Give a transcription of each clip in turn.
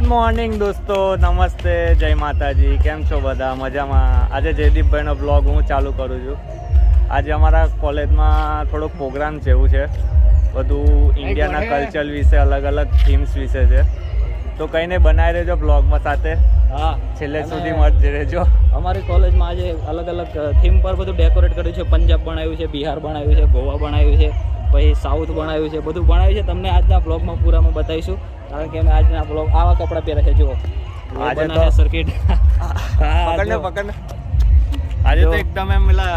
Morning દોસ્તો, નમસ્તે, જય માતાજી. કેમ છો બધા? મજામાં? આજે જયદીપભાઈનો બ્લોગ હું ચાલુ કરું છું. આજે અમારા કોલેજમાં થોડો પ્રોગ્રામ છે, એવું છે બધું ઇન્ડિયાના કલ્ચર વિશે, અલગ અલગ થીમ્સ વિશે છે. તો કંઈ નહીં, બનાવી રહેજો બ્લોગમાં સાથે. હા, છેલ્લે સુધી મત રહેજો. અમારી કોલેજમાં આજે અલગ અલગ થીમ પર બધું ડેકોરેટ કર્યું છે. પંજાબ બનાવ્યું છે, બિહાર બનાવ્યું છે, ગોવા બનાવ્યું છે, પછી સાઉથ બનાવ્યું છે, બધું બનાવ્યું છે. તમને આજના બ્લોગમાં પૂરામાં બતાવીશું, કારણ કે અમે આજના બ્લોગ આવા કપડાં પહેરે છે. જુઓ, આજે તો સર્કિટ પકડને આજે તો એકદમ એમ પેલા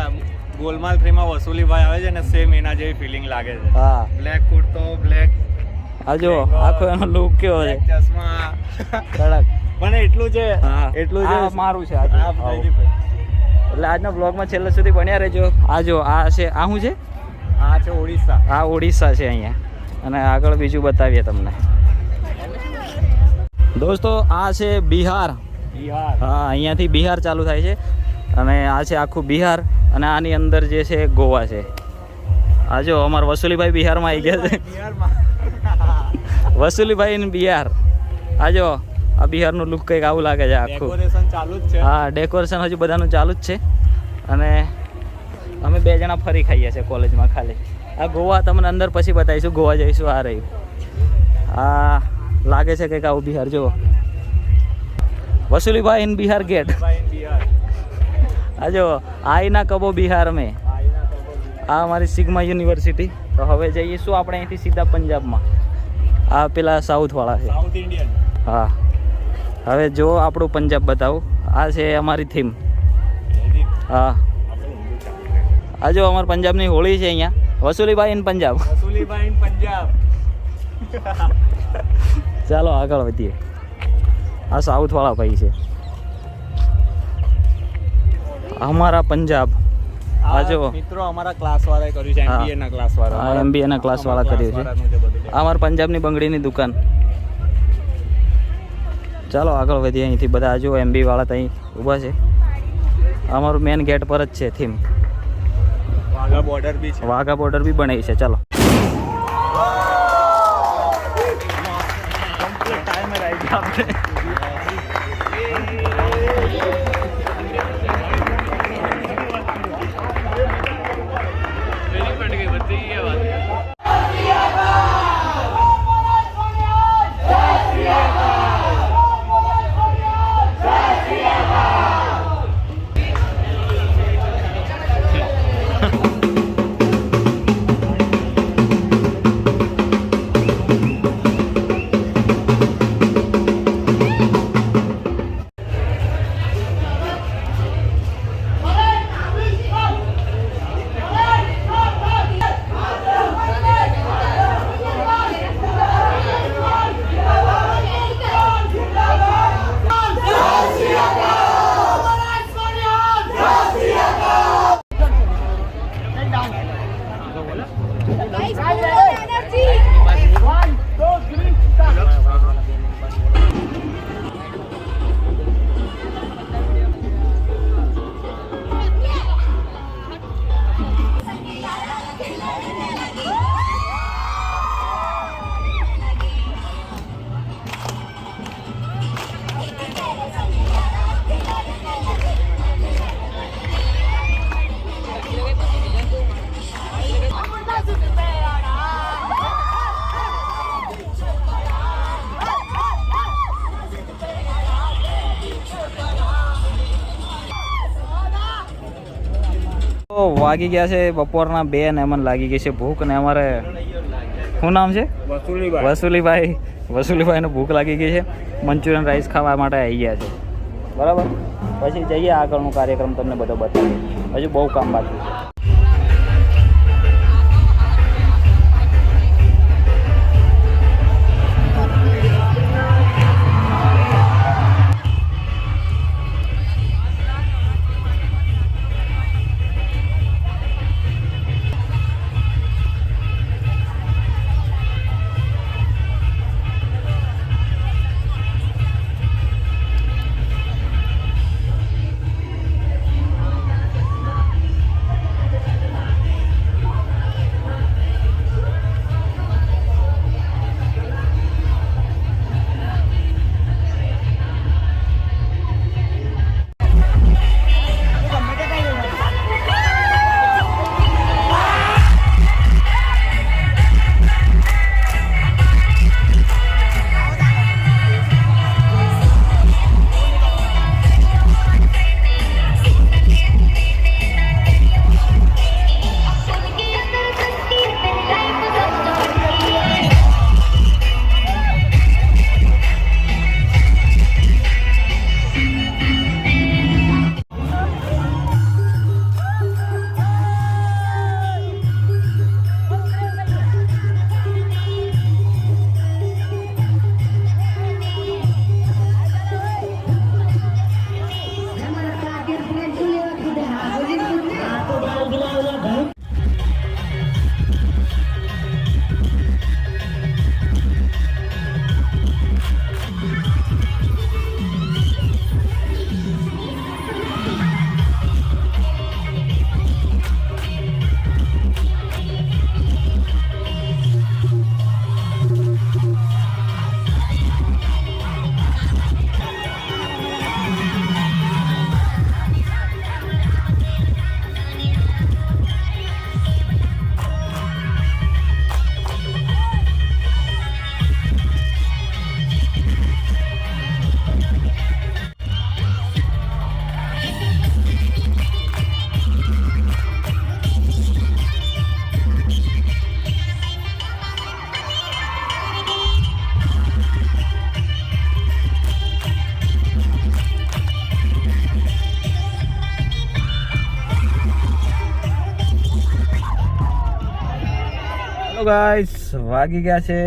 ગોલમાલ 3 માં વસુલીભાઈ આવે છે ને, સેમ એના જેવી ફિલિંગ લાગે છે. હા, બ્લેક કુર્તો, બ્લેક. આ જો આખો એનો લુક કેવો છે, ચશ્મા કડક. પણ એટલું છે, એટલું છે મારું છે એટલે આજના બ્લોગમાં છેલ્લે સુધી બન્યા રહેજો. આ જો આ છે, આ શું છે? આ છે ઓડિશા. આ ઓડિશા છે અહીંયા, અને આગળ બીજું બતાવીએ તમને. દોસ્તો, આ છે બિહાર. હા, અહીંયાથી બિહાર ચાલુ થાય છે, અને આ છે આખું બિહાર, અને આની અંદર જે છે ગોવા છે. આ જો અમારા વસુલીભાઈ બિહારમાં આવી ગયા છે. વસુલીભાઈ ને બિહાર. આ જો આ બિહારનું લુક કંઈક આવું લાગે છે આખું. ડેકોરેશન ચાલુ જ છે. હા, ડેકોરેશન હજુ બધાનું ચાલુ જ છે. અને અમે 2 જણા ફરી ખાઈએ છીએ કોલેજમાં ખાલી. આ ગોવા તમને અંદર પછી બતાવીશું. ગોવા જઈશું. આ રહ્યું, આ લાગે છે કંઈક આવું બિહાર. જુઓ, વસુલીભાઈ ઇન બિહાર ગેટ. આ જો આઈના કબો બિહાર મેં. આ અમારી સિગ્મા યુનિવર્સિટી. તો હવે જઈશું આપણે અહીંથી સીધા પંજાબમાં. આ પેલા સાઉથવાળા છે, સાઉથ ઇન્ડિયન. હા, હવે જો આપણું પંજાબ બતાવું. આ છે અમારી થીમ. હા, આ જો અમારા પંજાબની હોળી છે અહીંયા. વસુલીભાઈ ઇન પંજાબ. વસુલીભાઈ ઇન પંજાબ. ચાલો આગળ વધીએ. આ સાઉથવાળા ભાઈ છે, અમારા પંજાબ. આ જો મિત્રો અમારા ક્લાસવાળાએ કર્યું છે, એમબીએના ક્લાસવાળા. હા, એમબીએના ક્લાસવાળા કર્યું છે. આ અમારા પંજાબની બંગડીની દુકાન. ચાલો આગળ વધીએ અહીંથી. બધા જો એમબી વાળા ત્યાં ઊભા છે. અમારું મેન ગેટ પર જ છે થીમ. વાઘા બોર્ડર બી છે. વાઘા બોર્ડર બી બનાવી છે. ચાલો ટાઈમ આવી ગયા આપણે. વાગી ગયા છે બપોરના 2 ને અમને લાગી ગઈ છે ભૂખ. ને અમારે શું નામ છે? વસુલીભાઈ. વસુલીભાઈને ભૂખ લાગી ગઈ છે. મંચુરિયન રાઈસ ખાવા માટે આવી ગયા છે. બરાબર, પછી જઈએ આગળનો કાર્યક્રમ તમને બધો બતાવીએ. હજુ બહુ કામ બાકી છે. ગાઈસ, વાગી ગયા છે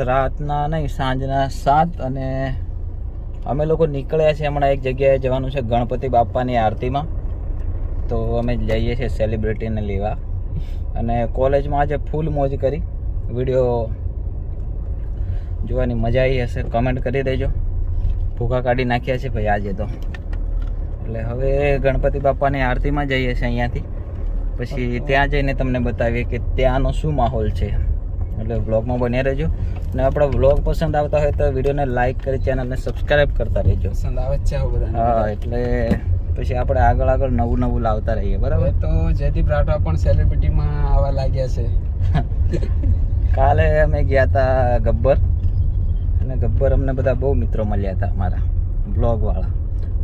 રાતના નહીં સાંજના 7 અને અમે લોકો નીકળ્યા છે હમણાં એક જગ્યાએ જવાનું છે ગણપતિ બાપાની આરતીમાં. તો અમે જઈએ છીએ સેલિબ્રિટીને લેવા અને કોલેજમાં આજે ફૂલ મોજ કરી. વિડીયો જોવાની મજા આવી હશે, કમેન્ટ કરી દેજો. ભૂખા કાઢી નાખ્યા છે ભાઈ આજે તો. એટલે હવે ગણપતિ બાપાની આરતીમાં જઈએ છીએ અહીંયાથી. પછી ત્યાં જઈને તમને બતાવીએ કે ત્યાંનો શું માહોલ છે. એટલે વ્લોગમાં બન્યા રહેજો અને આપણા વ્લોગ પસંદ આવતા હોય તો વિડીયોને લાઈક કરી ચેનલને સબસ્ક્રાઈબ કરતા રહેજો. પસંદ આવે છે બધા. હા, એટલે પછી આપણે આગળ નવું લાવતા રહીએ. બરાબર. તો જયદીપ રાઠવા પણ સેલિબ્રિટીમાં આવવા લાગ્યા છે. કાલે અમે ગયા હતા ગબ્બર અને ગબ્બર અમને બધા બહુ મિત્રો મળ્યા હતા અમારા બ્લોગવાળા.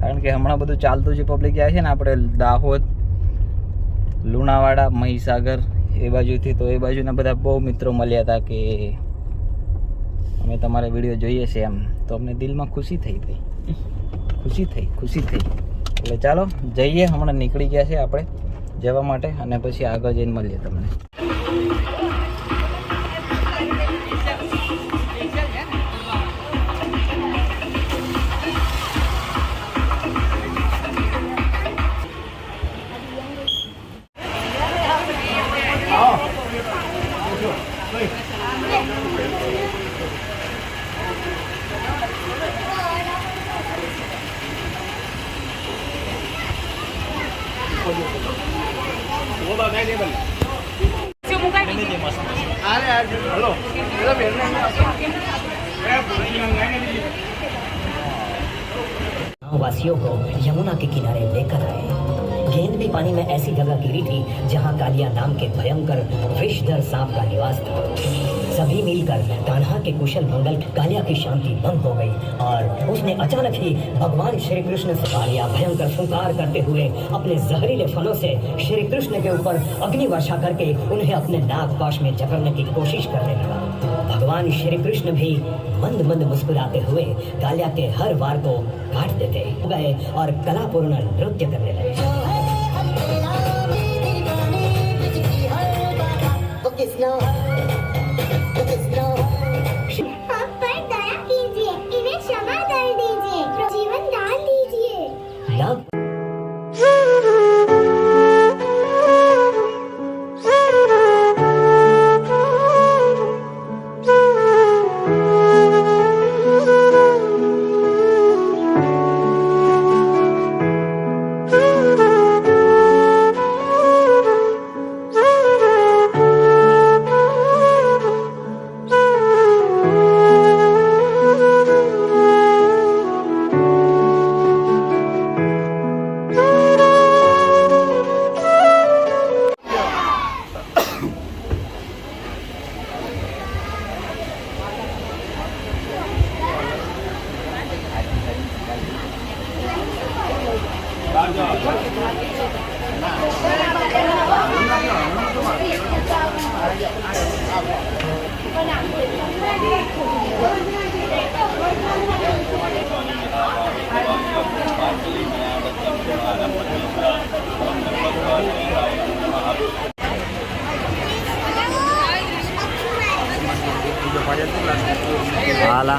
કારણ કે હમણાં બધું ચાલતું જે પબ્લિક જાય છે ને, આપણે દાહોદ, લુણાવાડા, મહીસાગર એ બાજુથી, તો એ બાજુના બધા બહુ મિત્રો મળ્યા હતા કે અમે તમારા વિડીયો જોઈએ છે એમ. તો અમને દિલમાં ખુશી થઈ ભાઈ, ખુશી થઈ. એટલે ચાલો જઈએ, હમણાં નીકળી ગયા છે આપણે જવા માટે અને પછી આગળ જઈને મળીએ તમને. वासियों को यमुना के किनारे लेकर आए। गेंद भी पानी में ऐसी जगह गिरी थी जहां कालिया नाम के भयंकर विषधर सांप का निवास था। सभी मिलकर कान्हा के कुशल मंगल कालिया की शांति भंग हो गई और उसने अचानक ही भगवान श्री कृष्ण से कालिया भयंकर फुंकार करते हुए अपने जहरीले फलों से श्री कृष्ण के ऊपर अग्नि वर्षा करके उन्हें अपने नाग पाश में जकड़ने की कोशिश करने लगा। भगवान श्री कृष्ण भी मंद मंद मुस्कुराते हुए कालिया के हर वार को काट देते गए और कलापूर्ण नृत्य करने लगे। आप पर दया कीजिए, इन्हें क्षमा कर दीजिए, जीवन दान दीजिए। नाग હાલા